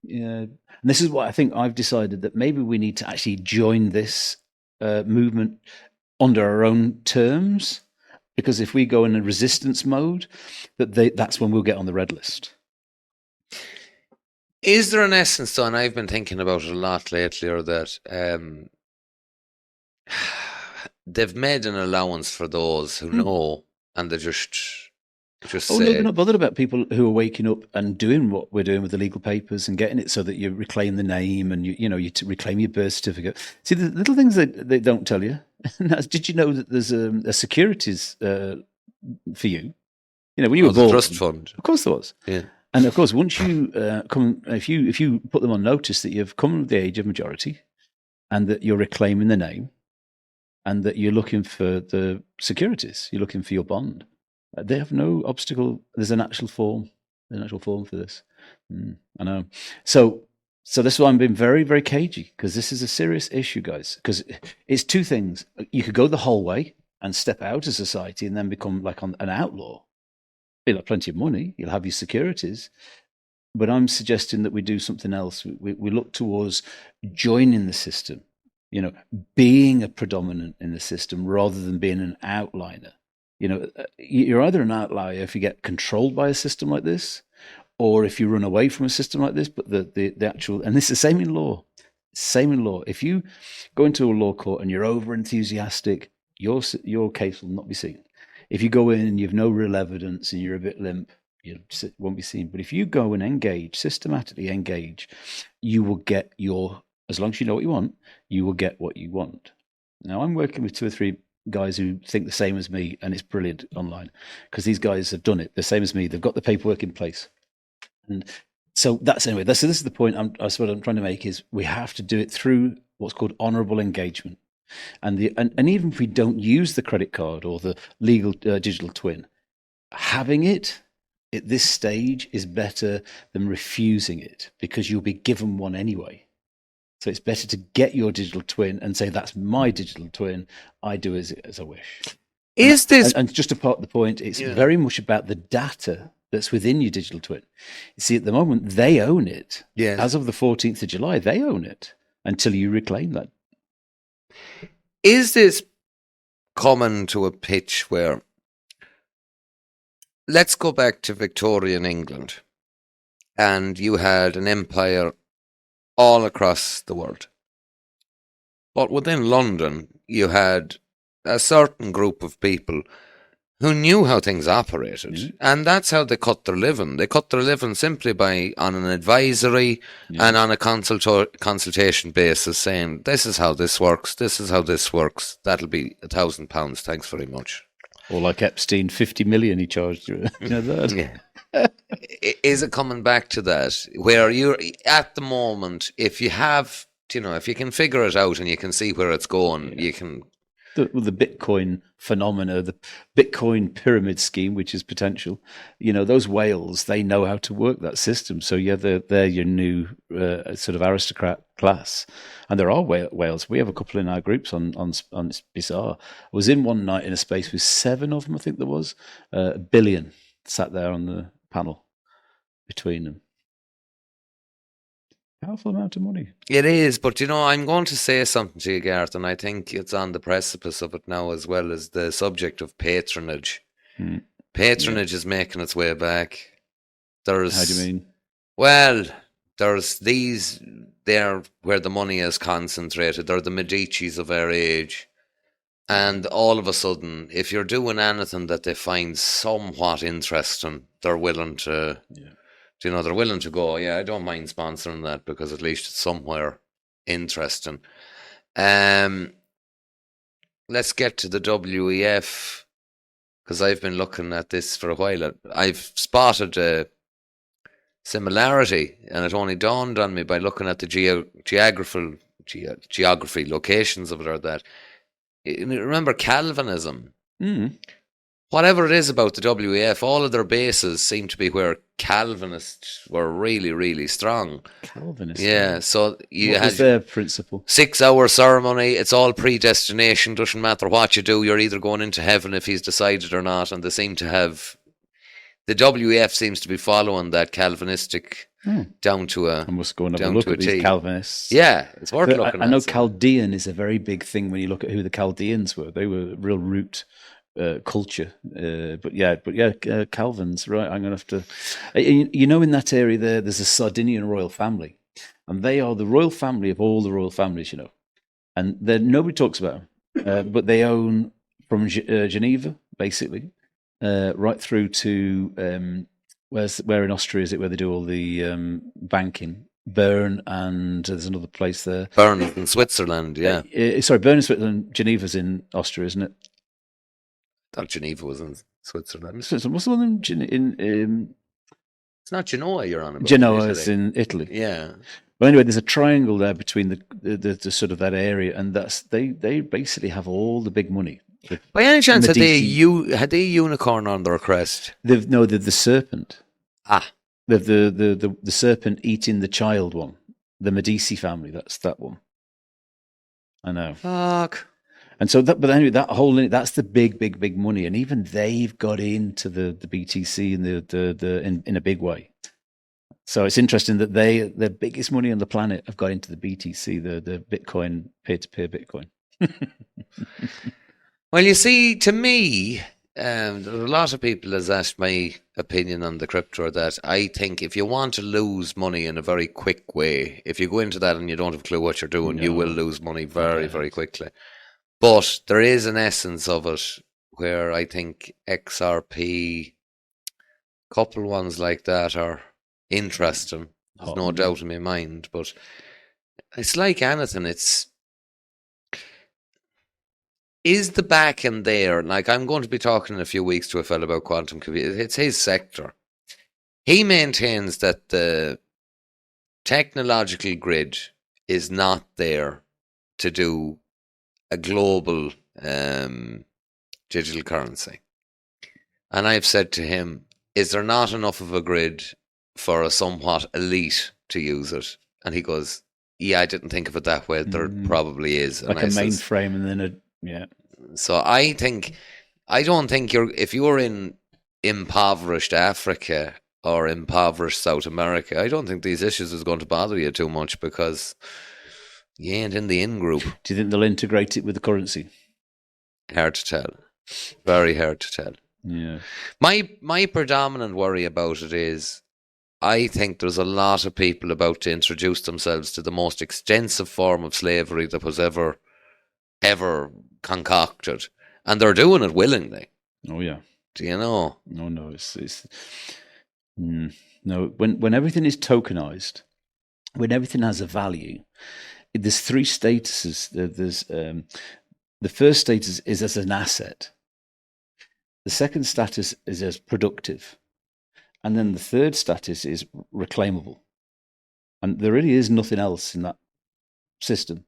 And this is what I think I've decided, that maybe we need to actually join this movement under our own terms, because if we go in a resistance mode, that's when we'll get on the red list. Is there an essence, though, and I've been thinking about it a lot lately, or that they've made an allowance for those who know, and they just no, they're not bothered about people who are waking up and doing what we're doing with the legal papers and getting it so that you reclaim the name and you reclaim your birth certificate. See, the little things that they don't tell you. Did you know that there's a securities for you? When you were born, trust fund. Of course there was. Yeah. And of course, once you come, if you put them on notice that you've come of the age of majority, and that you're reclaiming the name, and that you're looking for the securities, you're looking for your bond. They have no obstacle. There's an actual form. There's an actual form for this. I know. So this is why I'm being very, very cagey, because this is a serious issue, guys. Because it's two things. You could go the whole way and step out of society and then become like an outlaw. You'll have plenty of money. You'll have your securities. But I'm suggesting that we do something else. We look towards joining the system, being a predominant in the system rather than being an outliner. You're either an outlier if you get controlled by a system like this, or if you run away from a system like this. But the actual, and this is the same in law. Same in law. If you go into a law court and you're over enthusiastic, your case will not be seen. If you go in and you have no real evidence and you're a bit limp, you won't be seen. But if you go and systematically engage, you will get as long as you know what you want, you will get what you want. Now, I'm working with 2 or 3 guys who think the same as me, and it's brilliant online, because these guys have done it the same as me. They've got the paperwork in place. And so this is the point what I'm trying to make, is we have to do it through what's called honourable engagement. And even if we don't use the credit card or the legal digital twin, having it at this stage is better than refusing it, because you'll be given one anyway. So it's better to get your digital twin and say, that's my digital twin. I do as I wish. And just to part the point, it's very much about the data that's within your digital twin. You see, at the moment, they own it. Yeah. As of the 14th of July, they own it until you reclaim that. Is this common to a pitch where, let's go back to Victorian England, and you had an empire all across the world. But within London, you had a certain group of people who knew how things operated. And that's how they cut their living. They cut their living simply by on an advisory and on a consultation basis saying, this is how this works, this is how this works. That'll be £1,000. Thanks very much. Or like Epstein, 50 million he charged you. You know that? Yeah. Is it coming back to that? Where you're at the moment, if you have, if you can figure it out and you can see where it's going, you can... The Bitcoin phenomena, the Bitcoin pyramid scheme, which is potential, those whales, they know how to work that system. So yeah, they're your new sort of aristocrat class, and there are whales. We have a couple in our groups on It's bizarre. I was in one night in a space with 7 of them. I think there was a billion sat there on the panel between them. Powerful amount of money. It is, but I'm going to say something to you, Gareth, and I think it's on the precipice of it now, as well as the subject of patronage. Patronage is making its way back. How do you mean? Well, there's these there where the money is concentrated. They're the Medicis of our age. And all of a sudden, if you're doing anything that they find somewhat interesting, they're willing to... they're willing to go, I don't mind sponsoring that because at least it's somewhere interesting. Let's get to the WEF, because I've been looking at this for a while. I've spotted a similarity, and it only dawned on me by looking at the geography, locations of it, or that. Remember Calvinism? Whatever it is about the WEF, all of their bases seem to be where Calvinists were really, really strong. Calvinists? Yeah, so what was their principle? 6-hour ceremony, it's all predestination, doesn't matter what you do, you're either going into heaven if he's decided or not, and they seem to have... The WEF seems to be following that Calvinistic down to a... I must go and have a look at these Calvinists. Yeah, it's worth looking at. I know Chaldean is a very big thing when you look at who the Chaldeans were. They were real root... culture, but Calvin's right. I'm gonna have to, in that area there's a Sardinian royal family, and they are the royal family of all the royal families, and nobody talks about them, but they own from Geneva basically, right through to where in Austria is it where they do all the banking. Bern, and there's another place there. Bern in Switzerland, yeah. Sorry, Bern in Switzerland. Geneva's in Austria, isn't it? I thought Geneva was in Switzerland. What's the one in it's not Genoa you're on about. Genoa is in Italy. Yeah. Well, anyway, there's a triangle there between the sort of that area, and they basically have all the big money. By any chance, had they a unicorn on their crest? They've the serpent. They've the serpent eating the child one. The Medici family. That's that one. I know. Fuck. And so but anyway, that's the big money, and even they've got into the BTC in a big way. So it's interesting that the biggest money on the planet have got into the BTC, the Bitcoin, peer-to-peer Bitcoin. Well, you see, to me, there are a lot of people has asked my opinion on the crypto, that I think if you want to lose money in a very quick way, if you go into that and you don't have a clue what you're doing, you will lose money very, very quickly. But there is an essence of it where I think XRP, couple ones like that are interesting. There's no doubt in my mind. But it's like anything. Is the back end there? Like, I'm going to be talking in a few weeks to a fellow about quantum computing. It's his sector. He maintains that the technological grid is not there to do a global digital currency. And I've said to him, is there not enough of a grid for a somewhat elite to use it? And he goes, yeah, I didn't think of it that way. There probably is. Like a mainframe and then yeah. So I don't think if you're in impoverished Africa or impoverished South America, I don't think these issues is going to bother you too much, because you ain't in the in-group. Do you think they'll integrate it with the currency? Hard to tell. Very hard to tell. Yeah. My predominant worry about it is I think there's a lot of people about to introduce themselves to the most extensive form of slavery that was ever ever concocted, and they're doing it willingly. Oh yeah. Do you know? No. No. When everything is tokenized, when everything has a value, there's three statuses. There's the first status is as an asset. The second status is as productive, and then the third status is reclaimable. And there really is nothing else in that system.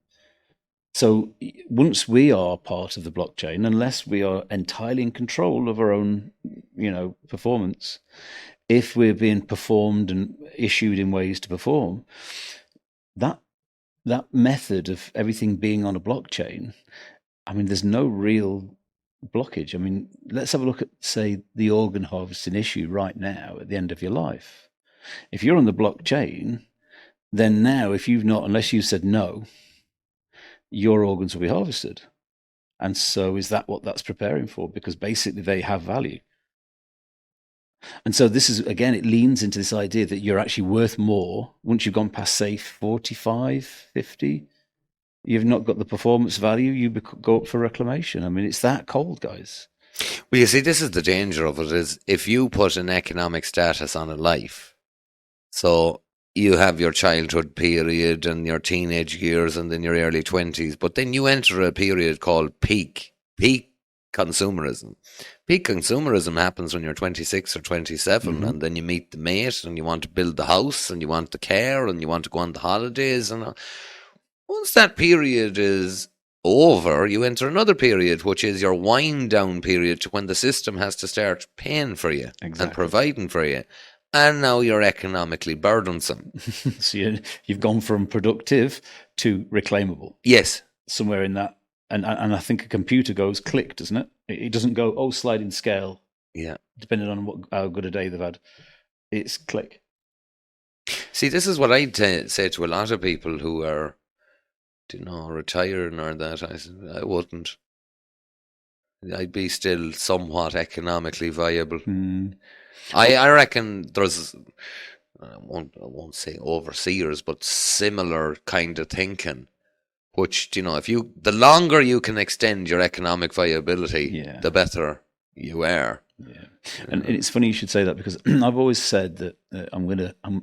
So once we are part of the blockchain, unless we are entirely in control of our own, performance, if we're being performed and issued in ways to perform, that method of everything being on a blockchain, I mean, there's no real blockage. I mean, let's have a look at, say, the organ harvesting issue right now at the end of your life. If you're on the blockchain, then now, unless you said no, your organs will be harvested. And so is that what that's preparing for? Because basically they have value. And so this is, again, it leans into this idea that you're actually worth more once you've gone past, say, 45, 50. You've not got the performance value, you go up for reclamation. I mean, it's that cold, guys. Well, you see, this is the danger of it, is if you put an economic status on a life, so you have your childhood period and your teenage years and then your early 20s, but then you enter a period called peak consumerism. Peak consumerism happens when you're 26 or 27, and then you meet the mate and you want to build the house and you want the car and you want to go on the holidays. And once that period is over, you enter another period, which is your wind down period, to when the system has to start paying for you and providing for you. And now you're economically burdensome. So you've gone from productive to reclaimable. Yes. Somewhere in that. And I think a computer goes click, doesn't it? It doesn't go, sliding scale. Yeah. Depending on how good a day they've had. It's click. See, this is what I'd say to a lot of people who are, retiring or that. I said, I wouldn't. I'd be still somewhat economically viable. I reckon there's, I won't say overseers, but similar kind of thinking, which, the longer you can extend your economic viability, the better you are. Yeah. And it's funny you should say that, because I've always said that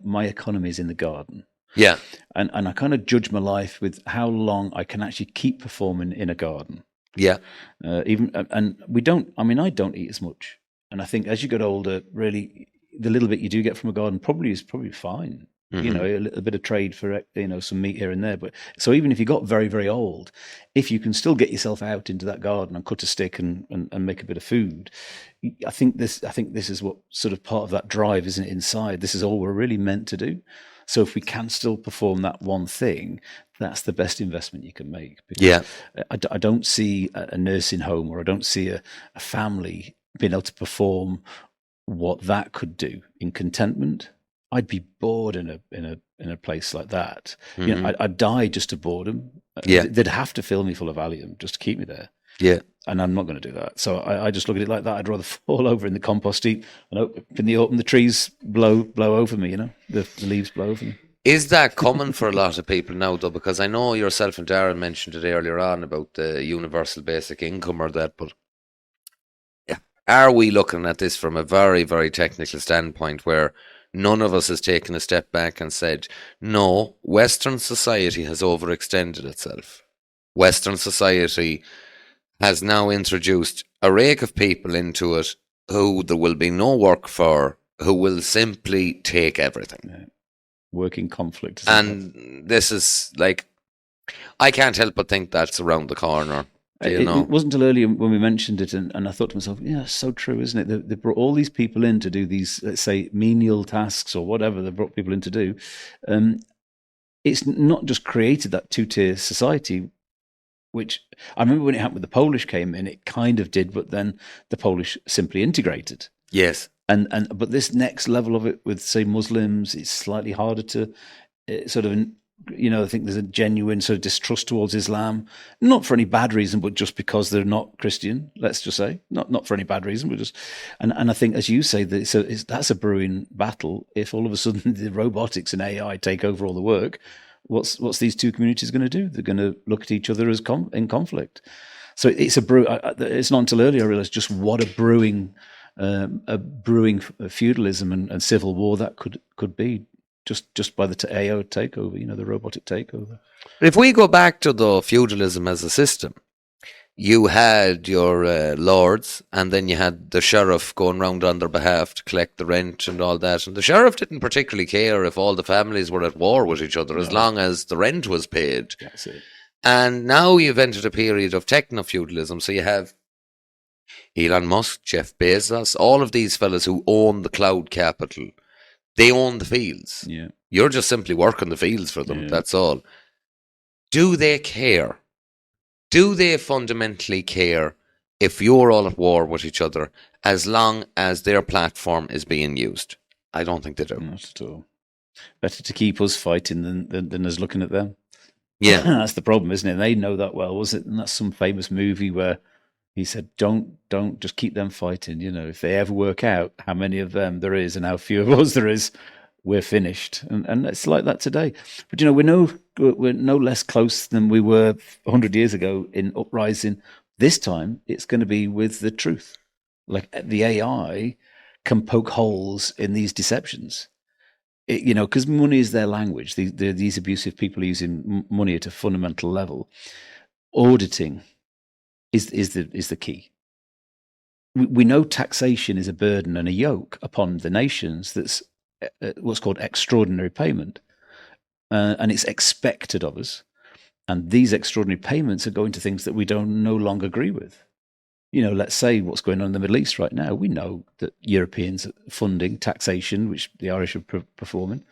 my economy is in the garden. Yeah. And I kind of judge my life with how long I can actually keep performing in a garden. Yeah. I don't eat as much. And I think as you get older, really, the little bit you do get from a garden is probably fine. A little bit of trade for, some meat here and there. But so even if you got very, very old, if you can still get yourself out into that garden and cut a stick and make a bit of food, I think this is what sort of part of that drive, isn't it, inside? This is all we're really meant to do. So if we can still perform that one thing, that's the best investment you can make. Because I don't see a nursing home, or I don't see a family being able to perform what that could do in contentment. I'd be bored in a place like that. I'd die just of boredom. They'd have to fill me full of Valium just to keep me there. Yeah, and I'm not going to do that. So I just look at it like that. I'd rather fall over in the compost heap and open the autumn, the trees blow over me. The leaves blow over me. Is that common for a lot of people now, though? Because I know yourself and Darren mentioned it earlier on about the universal basic income or that, but are we looking at this from a very, very technical standpoint where none of us has taken a step back and said, no, Western society has overextended itself. Western society has now introduced a rake of people into it who there will be no work for, who will simply take everything. Yeah. Working conflict. And this is like, I can't help but think that's around the corner. It wasn't until earlier when we mentioned it, and I thought to myself, yeah, so true, isn't it? They brought all these people in to do these, let's say, menial tasks or whatever they brought people in to do. It's not just created that two-tier society, which I remember when it happened with the Polish came in, it kind of did, but then the Polish simply integrated. Yes. But this next level of it with, say, Muslims, it's slightly harder to sort of... I think there's a genuine sort of distrust towards Islam, not for any bad reason, but just because they're not Christian. Let's just say, not for any bad reason, but just, and I think, as you say, that's a brewing battle. If all of a sudden the robotics and AI take over all the work, what's these two communities going to do? They're going to look at each other as in conflict. So it's it's not until earlier I realized just what a brewing feudalism and civil war that could be just by the AO takeover, the robotic takeover. If we go back to the feudalism as a system, you had your lords, and then you had the sheriff going round on their behalf to collect the rent and all that. And the sheriff didn't particularly care if all the families were at war with each other, as long as the rent was paid. That's it. And now you've entered a period of techno-feudalism. So you have Elon Musk, Jeff Bezos, all of these fellas who own the cloud capital. They own the fields. Yeah. You're just simply working the fields for them. Yeah. That's all. Do they care? Do they fundamentally care if you're all at war with each other as long as their platform is being used? I don't think they do. Not at all. Better to keep us fighting than us looking at them. Yeah. That's the problem, isn't it? And they know that well, was it? And that's some famous movie where he said, don't just keep them fighting. If they ever work out how many of them there is and how few of us there is, we're finished. And it's like that today. But, we're no less close than we were 100 years ago in uprising. This time, it's going to be with the truth. Like the AI can poke holes in these deceptions. Because money is their language. These abusive people are using money at a fundamental level. Auditing is the key. We know taxation is a burden and a yoke upon the nations. That's what's called extraordinary payment, and it's expected of us. And these extraordinary payments are going to things that we don't no longer agree with. Let's say what's going on in the Middle East right now. We know that Europeans funding taxation, which the Irish are performing,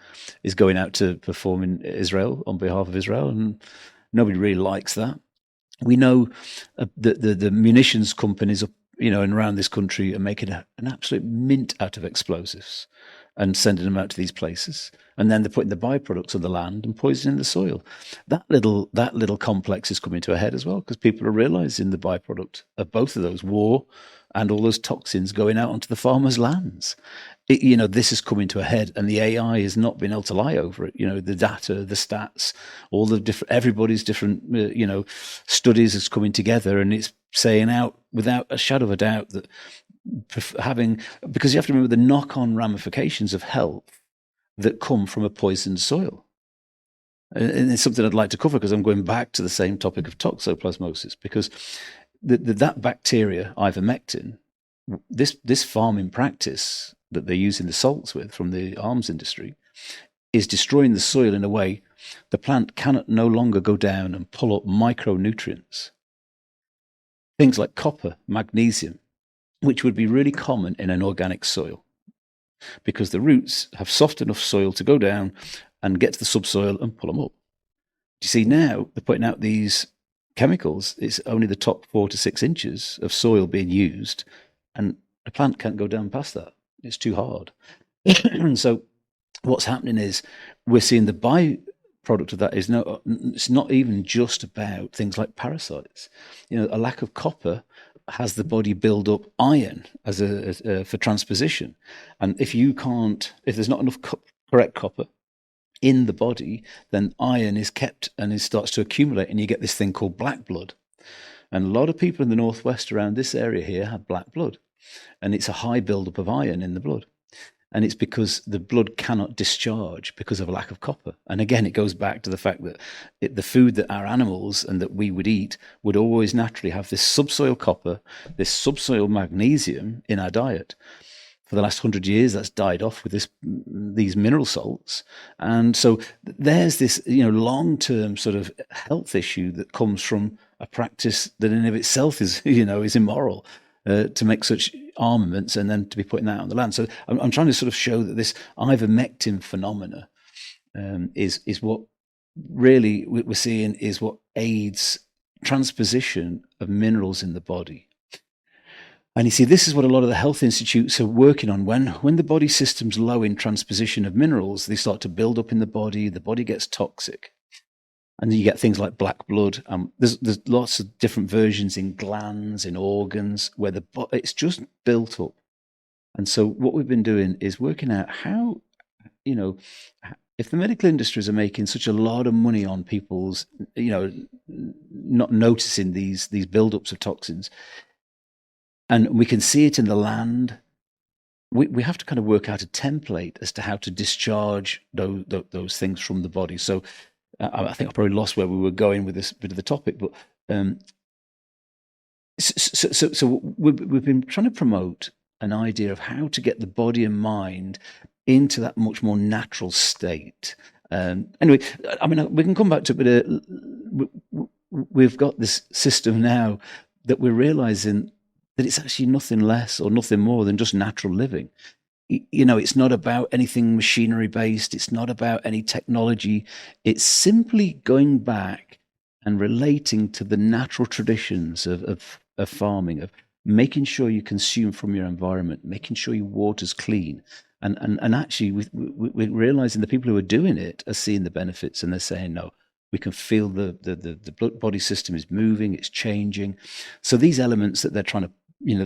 is going out to perform in Israel on behalf of Israel, and nobody really likes that. We know that the munitions companies, and around this country are making an absolute mint out of explosives and sending them out to these places, and then they're putting the byproducts on the land and poisoning the soil. That little complex is coming to a head as well, because people are realizing the byproduct of both of those, war and all those toxins going out onto the farmers' lands. This is coming to a head, and the AI has not been able to lie over it. The data, the stats, all the everybody's different, studies is coming together, and it's saying out without a shadow of a doubt that because you have to remember the knock-on ramifications of health that come from a poisoned soil. And it's something I'd like to cover, because I'm going back to the same topic of toxoplasmosis, because that bacteria, ivermectin, this farming practice that they're using the salts with from the arms industry, is destroying the soil in a way the plant cannot no longer go down and pull up micronutrients. Things like copper, magnesium, which would be really common in an organic soil, because the roots have soft enough soil to go down and get to the subsoil and pull them up. You see, now they're putting out these chemicals. It's only the top 4 to 6 inches of soil being used, and the plant can't go down past that. It's too hard. And so what's happening is we're seeing the byproduct of that is it's not even just about things like parasites. A lack of copper has the body build up iron as for transposition, and if there's not enough correct copper in the body, then iron is kept and it starts to accumulate, and you get this thing called black blood. And a lot of people in the northwest around this area here have black blood, and it's a high buildup of iron in the blood. And it's because the blood cannot discharge because of a lack of copper. And again, it goes back to the fact that the food that our animals and that we would eat would always naturally have this subsoil copper, this subsoil magnesium in our diet. For the last 100 years, that's died off with these mineral salts. And so there's this long-term sort of health issue that comes from a practice that in of itself is immoral. To make such armaments and then to be putting that on the land. So I'm trying to sort of show that this ivermectin phenomena is what really we're seeing is what aids transposition of minerals in the body. And you see, this is what a lot of the health institutes are working on. When the body system's low in transposition of minerals, they start to build up in the body gets toxic. And you get things like black blood. There's lots of different versions in glands, in organs, where it's just built up. And so what we've been doing is working out how if the medical industries are making such a lot of money on people's, not noticing these buildups of toxins, and we can see it in the land, we have to kind of work out a template as to how to discharge those things from the body. So I think I probably lost where we were going with this bit of the topic, but so we've been trying to promote an idea of how to get the body and mind into that much more natural state. Anyway, I mean, we can come back to it, but we've got this system now that we're realizing that it's actually nothing less or nothing more than just natural living. It's not about anything machinery based. It's not about any technology. It's simply going back and relating to the natural traditions of farming, of making sure you consume from your environment, making sure your water's clean. And actually, we're realizing the people who are doing it are seeing the benefits, and they're saying, no, we can feel the blood body system is moving, it's changing. So these elements that they're trying to,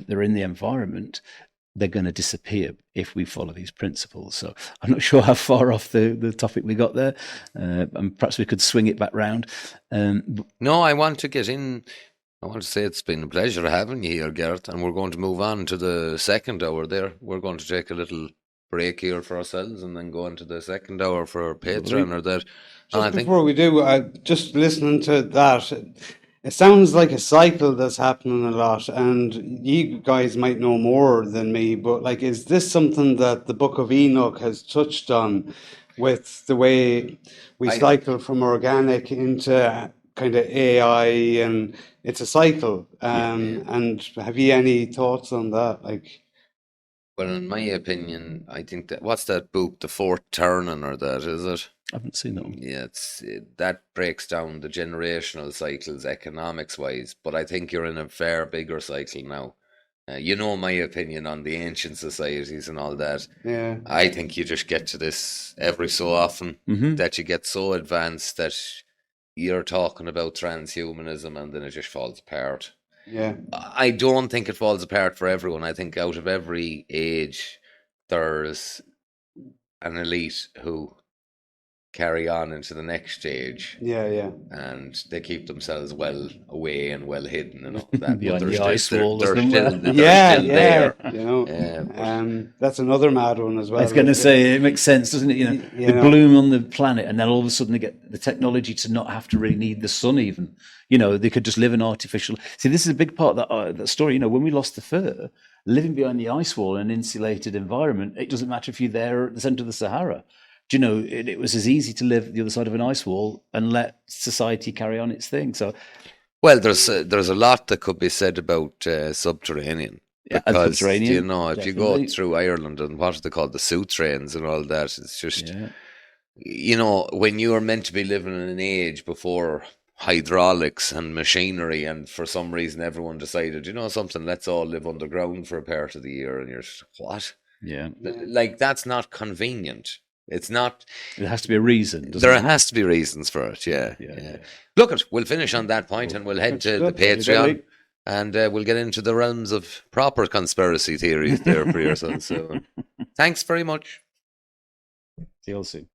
they're in the environment, they're going to disappear if we follow these principles. So I'm not sure how far off the topic we got there, and perhaps we could swing it back round. No, I want to get in. I want to say it's been a pleasure having you here, Gareth, and we're going to move on to the second hour there. We're going to take a little break here for ourselves and then go into the second hour for our Patreon or that. Just before we do, just listening to that, it sounds like a cycle that's happening a lot, and you guys might know more than me, but is this something that the Book of Enoch has touched on with the way we cycle from organic into kind of AI, and it's a cycle? And have you any thoughts on that? Well, in my opinion, I think that, what's that book, The Fourth Turning, or that, is it? I haven't seen that one. Yeah, that breaks down the generational cycles economics-wise, but I think you're in a far bigger cycle now. My opinion on the ancient societies and all that. Yeah. I think you just get to this every so often, that you get so advanced that you're talking about transhumanism and then it just falls apart. Yeah. I don't think it falls apart for everyone. I think out of every age, there's an elite who carry on into the next stage. Yeah. And they keep themselves well away and well hidden and all that. Behind But the ice wall. they're still there. Yeah, that's another mad one as well. I was going to say, it makes sense, doesn't it? The bloom on the planet, and then all of a sudden they get the technology to not have to really need the sun even. They could just live in artificial. See, this is a big part of that story. When we lost the fur, living behind the ice wall in an insulated environment, it doesn't matter if you're there at the centre of the Sahara. It was as easy to live the other side of an ice wall and let society carry on its thing. So, well, there's a lot that could be said about subterranean. Because, subterranean, if you go through Ireland and what they call the suit trains and all that, it's just, when you are meant to be living in an age before hydraulics and machinery, and for some reason everyone decided, something, let's all live underground for a part of the year, and you're just, what? Yeah. That's not convenient. It's not. There has to be a reason. There has to be reasons for it. Yeah. Look, we'll finish on that point, and we'll head to the Patreon, and we'll get into the realms of proper conspiracy theories there for yourself. So, thanks very much. See you all soon.